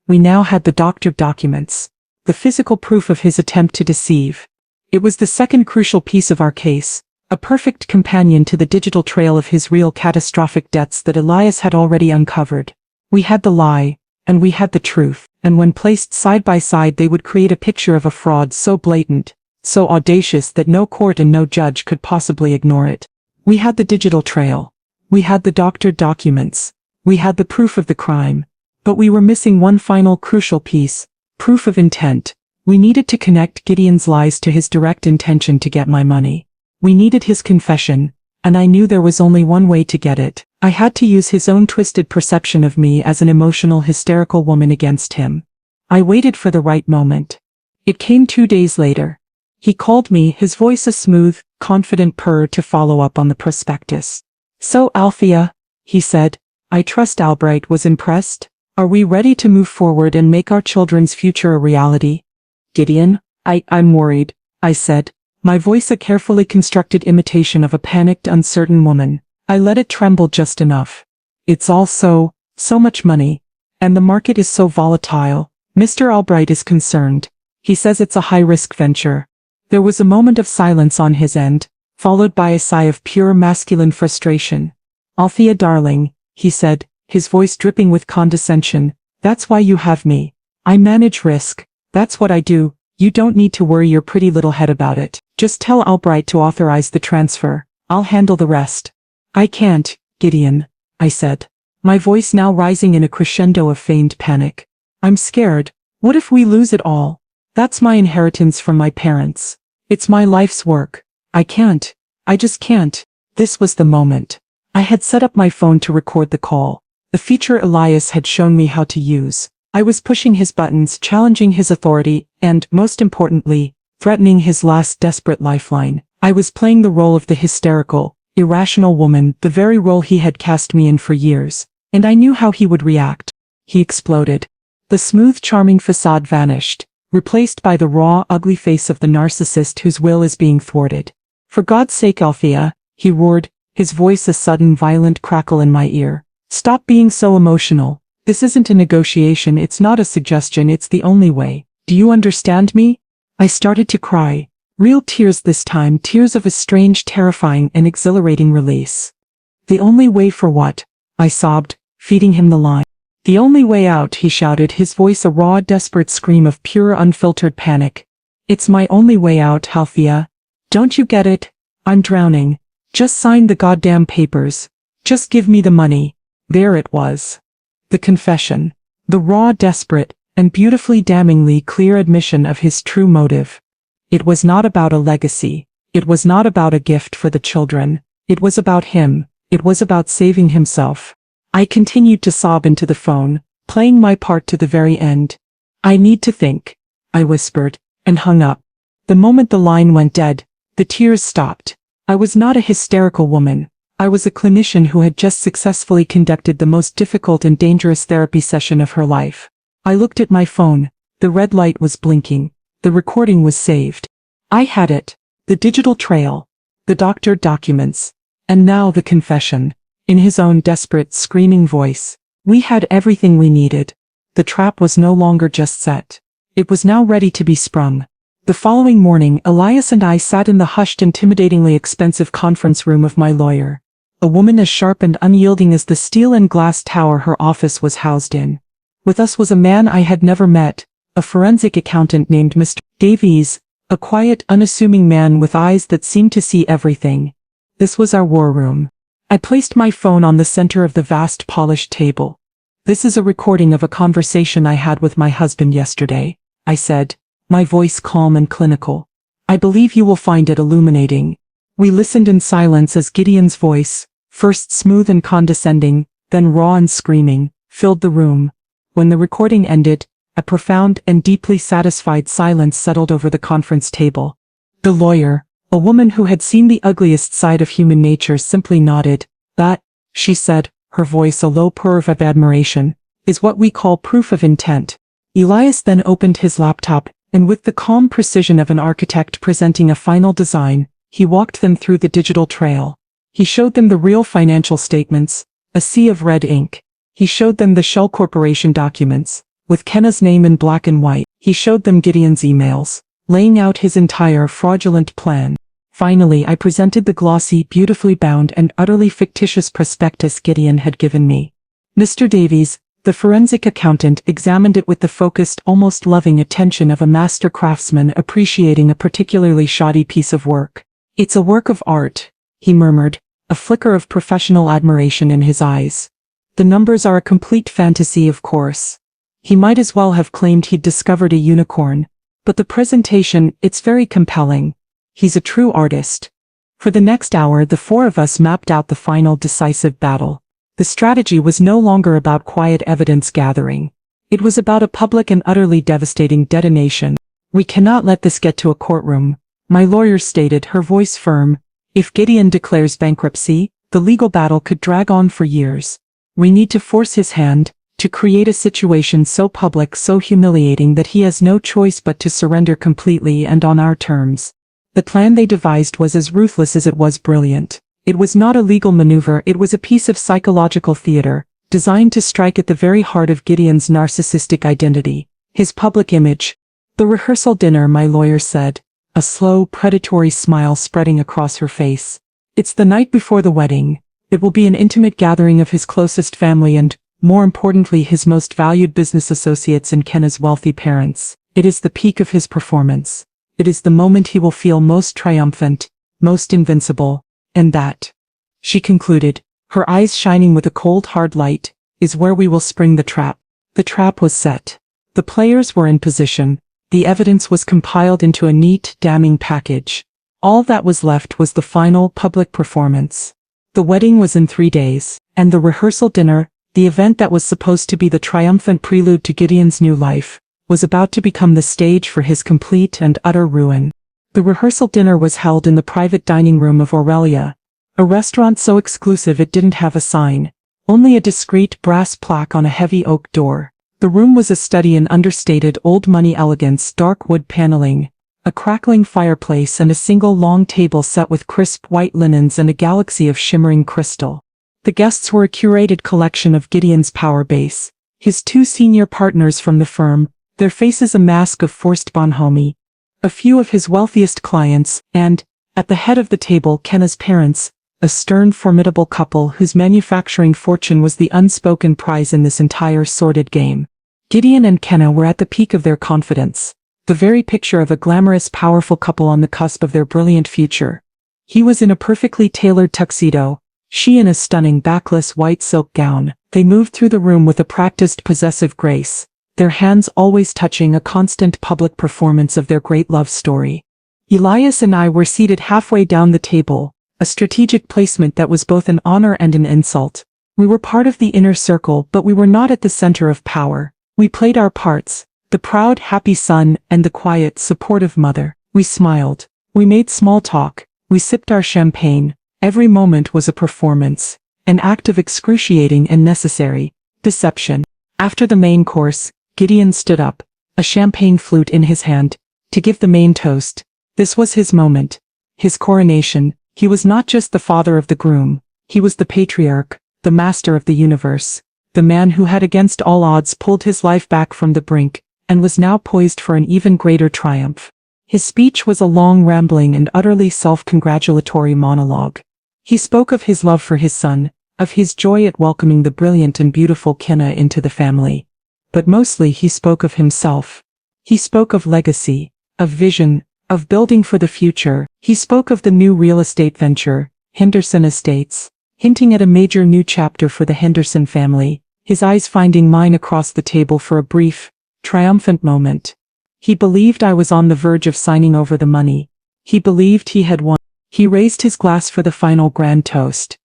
We now had the doctored documents, the physical proof of his attempt to deceive. It was the second crucial piece of our case, a perfect companion to the digital trail of his real catastrophic debts that Elias had already uncovered. We had the lie, and we had the truth, and when placed side by side they would create a picture of a fraud so blatant, so audacious that no court and no judge could possibly ignore it. We had the digital trail. We had the doctored documents. We had the proof of the crime. But we were missing one final crucial piece, proof of intent. We needed to connect Gideon's lies to his direct intention to get my money. We needed his confession, and I knew there was only one way to get it. I had to use his own twisted perception of me as an emotional, hysterical woman against him. I waited for the right moment. It came 2 days later. He called me, his voice a smooth, confident purr to follow up on the prospectus. So Althea, he said, I trust Albright was impressed. Are we ready to move forward and make our children's future a reality? Gideon, I'm worried, I said, my voice a carefully constructed imitation of a panicked, uncertain woman. I let it tremble just enough. It's all so much money. And the market is so volatile. Mr. Albright is concerned. He says it's a high-risk venture. There was a moment of silence on his end, followed by a sigh of pure masculine frustration. Althea darling, he said, his voice dripping with condescension, that's why you have me. I manage risk. That's what I do. You don't need to worry your pretty little head about it. Just tell Albright to authorize the transfer. I'll handle the rest. I can't, Gideon, I said, my voice now rising in a crescendo of feigned panic. I'm scared. What if we lose it all? That's my inheritance from my parents. It's my life's work. I can't. I just can't. This was the moment. I had set up my phone to record the call, the feature Elias had shown me how to use. I was pushing his buttons, challenging his authority, and, most importantly, threatening his last desperate lifeline. I was playing the role of the hysterical, irrational woman, the very role he had cast me in for years, and I knew how he would react. He exploded. The smooth, charming facade vanished, replaced by the raw, ugly face of the narcissist whose will is being thwarted. For God's sake, Althea, he roared, his voice a sudden, violent crackle in my ear. Stop being so emotional. This isn't a negotiation, it's not a suggestion, it's the only way. Do you understand me? I started to cry. Real tears this time, tears of a strange, terrifying, and exhilarating release. The only way for what? I sobbed, feeding him the line. The only way out, he shouted, his voice a raw, desperate scream of pure, unfiltered panic. It's my only way out, Althea. Don't you get it? I'm drowning. Just sign the goddamn papers. Just give me the money. There it was. The confession. The raw, desperate, and beautifully damningly clear admission of his true motive. It was not about a legacy. It was not about a gift for the children. It was about him. It was about saving himself. I continued to sob into the phone, playing my part to the very end. I need to think, I whispered, and hung up. The moment the line went dead, the tears stopped. I was not a hysterical woman. I was a clinician who had just successfully conducted the most difficult and dangerous therapy session of her life. I looked at my phone. The red light was blinking. The recording was saved. I had it. The digital trail. The doctored documents. And now the confession. In his own desperate, screaming voice. We had everything we needed. The trap was no longer just set. It was now ready to be sprung. The following morning, Elias and I sat in the hushed, intimidatingly expensive conference room of my lawyer. A woman as sharp and unyielding as the steel and glass tower her office was housed in. With us was a man I had never met, a forensic accountant named Mr. Davies, a quiet, unassuming man with eyes that seemed to see everything. This was our war room. I placed my phone on the center of the vast polished table. This is a recording of a conversation I had with my husband yesterday, I said, my voice calm and clinical. I believe you will find it illuminating. We listened in silence as Gideon's voice, first smooth and condescending, then raw and screaming, filled the room. When the recording ended, a profound and deeply satisfied silence settled over the conference table. The lawyer, a woman who had seen the ugliest side of human nature, simply nodded. That, she said, her voice a low purr of admiration, is what we call proof of intent. Elias then opened his laptop, and with the calm precision of an architect presenting a final design, He walked them through the digital trail. He showed them the real financial statements, a sea of red ink. He showed them the Shell Corporation documents, with Kenna's name in black and white. He showed them Gideon's emails, laying out his entire fraudulent plan. Finally, I presented the glossy, beautifully bound and utterly fictitious prospectus Gideon had given me. Mr. Davies, the forensic accountant, examined it with the focused, almost loving attention of a master craftsman appreciating a particularly shoddy piece of work. "It's a work of art," he murmured, a flicker of professional admiration in his eyes. "The numbers are a complete fantasy, of course." He might as well have claimed he'd discovered a unicorn. "But the presentation, it's very compelling. He's a true artist." For the next hour, the four of us mapped out the final decisive battle. The strategy was no longer about quiet evidence gathering. It was about a public and utterly devastating detonation. "We cannot let this get to a courtroom," my lawyer stated, her voice firm. "If Gideon declares bankruptcy, the legal battle could drag on for years. We need to force his hand, to create a situation so public, so humiliating that he has no choice but to surrender completely and on our terms." The plan they devised was as ruthless as it was brilliant. It was not a legal maneuver, it was a piece of psychological theater, designed to strike at the very heart of Gideon's narcissistic identity, his public image. "The rehearsal dinner," my lawyer said, a slow, predatory smile spreading across her face. "It's the night before the wedding. It will be an intimate gathering of his closest family and, more importantly, his most valued business associates and Kenna's wealthy parents. It is the peak of his performance. It is the moment he will feel most triumphant, most invincible. And that," she concluded, her eyes shining with a cold, hard light, "is where we will spring the trap." The trap was set. The players were in position. The evidence was compiled into a neat, damning package. All that was left was the final, public performance. The wedding was in 3 days, and the rehearsal dinner, the event that was supposed to be the triumphant prelude to Gideon's new life, was about to become the stage for his complete and utter ruin. The rehearsal dinner was held in the private dining room of Aurelia, a restaurant so exclusive it didn't have a sign, only a discreet brass plaque on a heavy oak door. The room was a study in understated old-money elegance, dark wood paneling, a crackling fireplace and a single long table set with crisp white linens and a galaxy of shimmering crystal. The guests were a curated collection of Gideon's power base, his 2 senior partners from the firm, their faces a mask of forced bonhomie, a few of his wealthiest clients, and, at the head of the table, Kenna's parents, a stern, formidable couple whose manufacturing fortune was the unspoken prize in this entire sordid game. Gideon and Kenna were at the peak of their confidence, the very picture of a glamorous, powerful couple on the cusp of their brilliant future. He was in a perfectly tailored tuxedo, she in a stunning backless white silk gown. They moved through the room with a practiced, possessive grace, their hands always touching, a constant public performance of their great love story. Elias and I were seated halfway down the table, a strategic placement that was both an honor and an insult. We were part of the inner circle, but we were not at the center of power. We played our parts, the proud, happy son and the quiet, supportive mother. We smiled. We made small talk. We sipped our champagne. Every moment was a performance, an act of excruciating and necessary deception. After the main course, Gideon stood up, a champagne flute in his hand, to give the main toast. This was his moment, his coronation. He was not just the father of the groom, he was the patriarch, the master of the universe, the man who had against all odds pulled his life back from the brink, and was now poised for an even greater triumph. His speech was a long, rambling and utterly self-congratulatory monologue. He spoke of his love for his son, of his joy at welcoming the brilliant and beautiful Kenna into the family. But mostly he spoke of himself. He spoke of legacy, of vision, of building for the future. He spoke of the new real estate venture, Henderson Estates, hinting at a major new chapter for the Henderson family, his eyes finding mine across the table for a brief, triumphant moment. He believed I was on the verge of signing over the money. He believed he had won. He raised his glass for the final grand toast.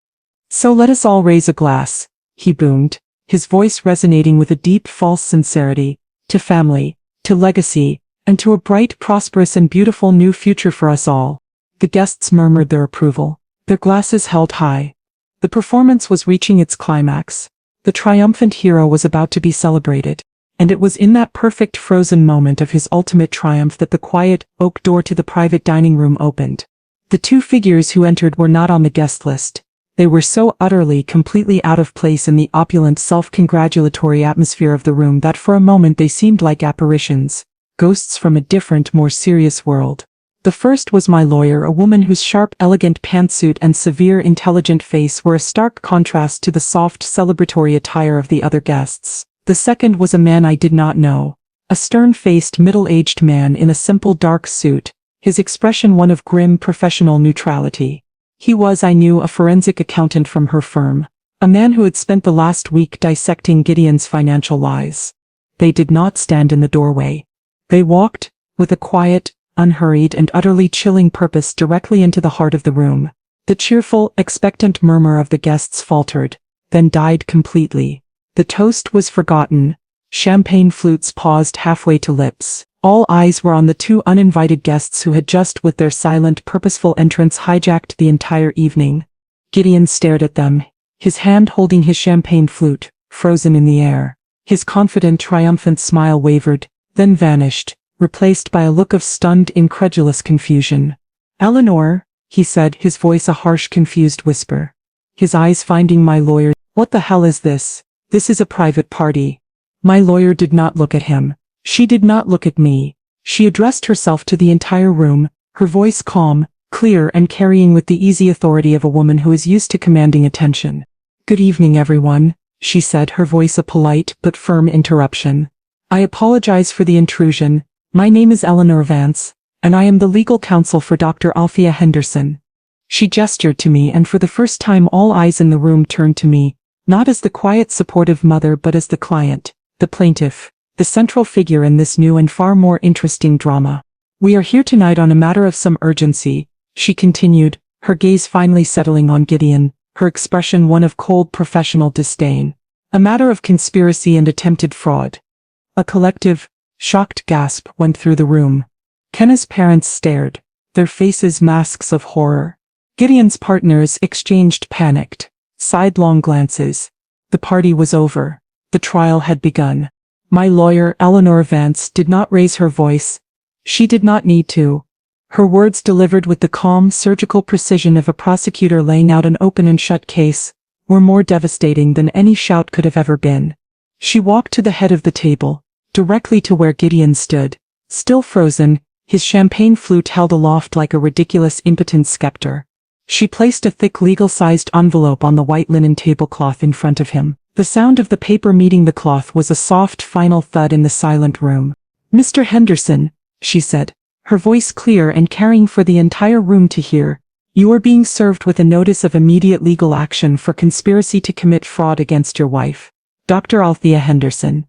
"So let us all raise a glass," he boomed, his voice resonating with a deep, false sincerity, "to family, to legacy, and to a bright, prosperous and beautiful new future for us all." The guests murmured their approval, their glasses held high. The performance was reaching its climax. The triumphant hero was about to be celebrated, and it was in that perfect frozen moment of his ultimate triumph that the quiet, oak door to the private dining room opened. The two figures who entered were not on the guest list. They were so utterly, completely out of place in the opulent, self-congratulatory atmosphere of the room that for a moment they seemed like apparitions, ghosts from a different, more serious world. The first was my lawyer, a woman whose sharp, elegant pantsuit and severe, intelligent face were a stark contrast to the soft, celebratory attire of the other guests. The second was a man I did not know, a stern-faced, middle-aged man in a simple dark suit, his expression one of grim, professional neutrality. He was, I knew, a forensic accountant from her firm, a man who had spent the last week dissecting Gideon's financial lies. They did not stand in the doorway. They walked, with a quiet, unhurried and utterly chilling purpose, directly into the heart of the room. The cheerful, expectant murmur of the guests faltered, then died completely. The toast was forgotten. Champagne flutes paused halfway to lips. All eyes were on the two uninvited guests who had just, with their silent, purposeful entrance, hijacked the entire evening. Gideon stared at them, his hand holding his champagne flute, frozen in the air. His confident, triumphant smile wavered, then vanished, replaced by a look of stunned, incredulous confusion. "Eleanor," he said, his voice a harsh, confused whisper. His eyes finding my lawyer. "What the hell is this? This is a private party." My lawyer did not look at him. She did not look at me. She addressed herself to the entire room, her voice calm, clear and carrying with the easy authority of a woman who is used to commanding attention. "Good evening, everyone," she said, her voice a polite but firm interruption. "I apologize for the intrusion. My name is Eleanor Vance, and I am the legal counsel for Dr. Althea Henderson." She gestured to me, and for the first time all eyes in the room turned to me, not as the quiet, supportive mother but as the client, the plaintiff, the central figure in this new and far more interesting drama. "We are here tonight on a matter of some urgency," she continued, her gaze finally settling on Gideon, her expression one of cold professional disdain. "A matter of conspiracy and attempted fraud." A collective, shocked gasp went through the room. Kenna's parents stared, their faces masks of horror. Gideon's partners exchanged panicked, sidelong glances. The party was over. The trial had begun. My lawyer, Eleanor Vance, did not raise her voice. She did not need to. Her words, delivered with the calm, surgical precision of a prosecutor laying out an open and shut case, were more devastating than any shout could have ever been. She walked to the head of the table, directly to where Gideon stood, still frozen, his champagne flute held aloft like a ridiculous, impotent scepter. She placed a thick, legal-sized envelope on the white linen tablecloth in front of him. The sound of the paper meeting the cloth was a soft, final thud in the silent room. "Mr. Henderson," she said, her voice clear and carrying for the entire room to hear, "you are being served with a notice of immediate legal action for conspiracy to commit fraud against your wife, Dr. Althea Henderson."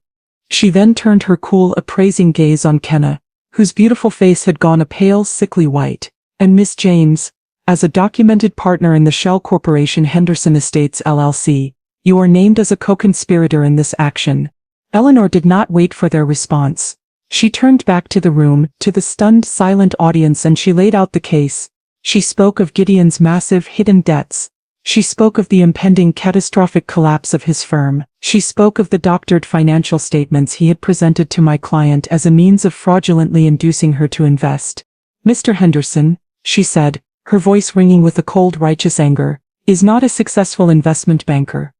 She then turned her cool, appraising gaze on Kenna, whose beautiful face had gone a pale, sickly white, and Miss James, as a documented partner in the Shell Corporation Henderson Estates LLC, "you are named as a co-conspirator in this action." Eleanor did not wait for their response. She turned back to the room, to the stunned, silent audience, and she laid out the case. She spoke of Gideon's massive, hidden debts. She spoke of the impending catastrophic collapse of his firm. She spoke of the doctored financial statements he had presented to my client as a means of fraudulently inducing her to invest. "Mr. Henderson," she said, her voice ringing with a cold, righteous anger, "is not a successful investment banker.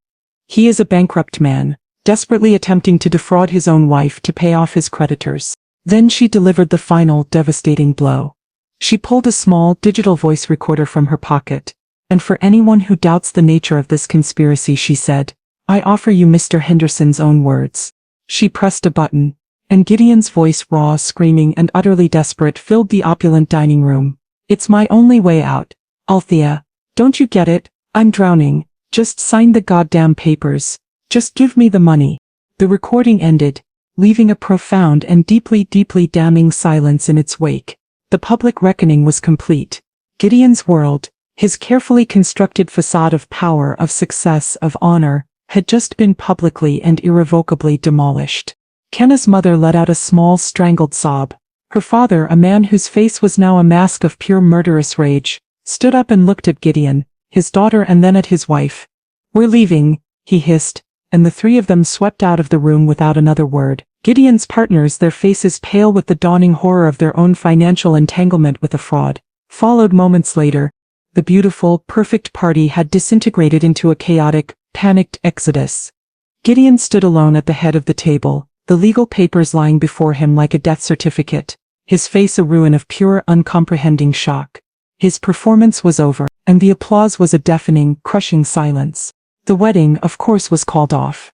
He is a bankrupt man, desperately attempting to defraud his own wife to pay off his creditors." Then she delivered the final, devastating blow. She pulled a small, digital voice recorder from her pocket. "And for anyone who doubts the nature of this conspiracy," she said, "I offer you Mr. Henderson's own words." She pressed a button, and Gideon's voice, raw, screaming, and utterly desperate, filled the opulent dining room. "It's my only way out. Althea, don't you get it? I'm drowning. Just sign the goddamn papers. Just give me the money." The recording ended, leaving a profound and deeply, deeply damning silence in its wake. The public reckoning was complete. Gideon's world, his carefully constructed facade of power, of success, of honor, had just been publicly and irrevocably demolished. Kenna's mother let out a small, strangled sob. Her father, a man whose face was now a mask of pure murderous rage, stood up and looked at Gideon, his daughter, and then at his wife. "We're leaving," he hissed, and the three of them swept out of the room without another word. Gideon's partners, their faces pale with the dawning horror of their own financial entanglement with a fraud, followed moments later. The beautiful, perfect party had disintegrated into a chaotic, panicked exodus. Gideon stood alone at the head of the table, the legal papers lying before him like a death certificate, his face a ruin of pure, uncomprehending shock. His performance was over, and the applause was a deafening, crushing silence. The wedding, of course, was called off.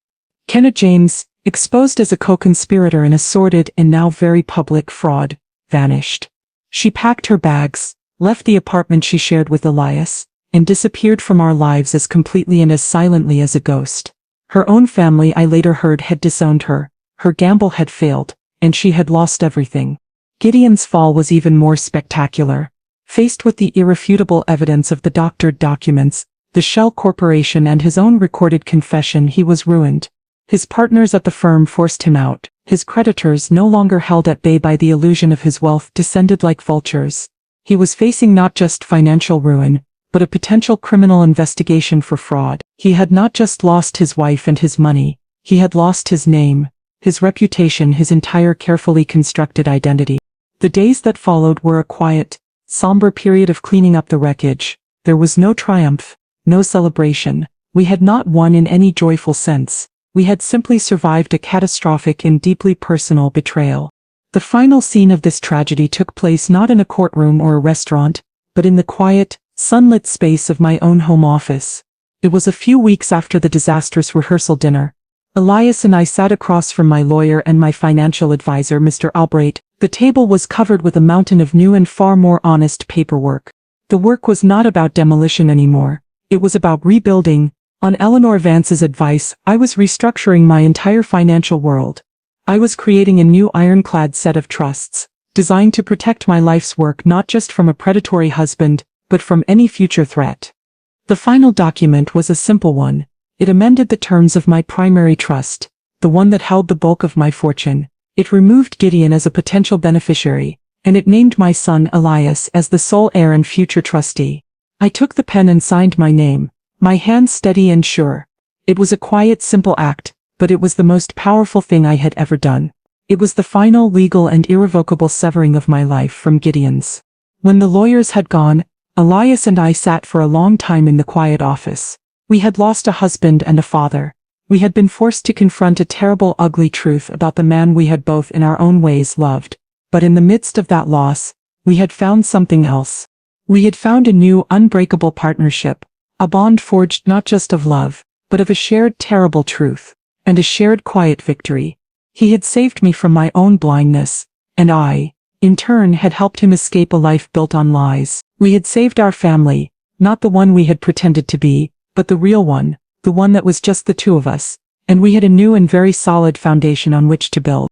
Kenna James, exposed as a co-conspirator in a sordid and now very public fraud, vanished. She packed her bags, left the apartment she shared with Elias, and disappeared from our lives as completely and as silently as a ghost. Her own family, I later heard, had disowned her, her gamble had failed, and she had lost everything. Gideon's fall was even more spectacular. Faced with the irrefutable evidence of the doctored documents, the Shell Corporation and his own recorded confession, he was ruined. His partners at the firm forced him out. His creditors, no longer held at bay by the illusion of his wealth, descended like vultures. He was facing not just financial ruin, but a potential criminal investigation for fraud. He had not just lost his wife and his money, he had lost his name, his reputation, his entire carefully constructed identity. The days that followed were a quiet, somber period of cleaning up the wreckage. There was no triumph, no celebration. We had not won in any joyful sense. We had simply survived a catastrophic and deeply personal betrayal. The final scene of this tragedy took place not in a courtroom or a restaurant, but in the quiet, sunlit space of my own home office. It was a few weeks after the disastrous rehearsal dinner. Elias and I sat across from my lawyer and my financial advisor, Mr. Albright. The table was covered with a mountain of new and far more honest paperwork. The work was not about demolition anymore. It was about rebuilding. On Eleanor Vance's advice, I was restructuring my entire financial world. I was creating a new ironclad set of trusts, designed to protect my life's work not just from a predatory husband, but from any future threat. The final document was a simple one. It amended the terms of my primary trust, the one that held the bulk of my fortune. It removed Gideon as a potential beneficiary, and it named my son Elias as the sole heir and future trustee. I took the pen and signed my name, my hands steady and sure. It was a quiet, simple act, but it was the most powerful thing I had ever done. It was the final legal and irrevocable severing of my life from Gideon's. When the lawyers had gone, Elias and I sat for a long time in the quiet office. We had lost a husband and a father. We had been forced to confront a terrible, ugly truth about the man we had both in our own ways loved. But in the midst of that loss, we had found something else. We had found a new, unbreakable partnership, a bond forged not just of love, but of a shared terrible truth, and a shared quiet victory. He had saved me from my own blindness, and I, in turn, had helped him escape a life built on lies. We had saved our family, not the one we had pretended to be, but the real one, the one that was just the two of us, and we had a new and very solid foundation on which to build.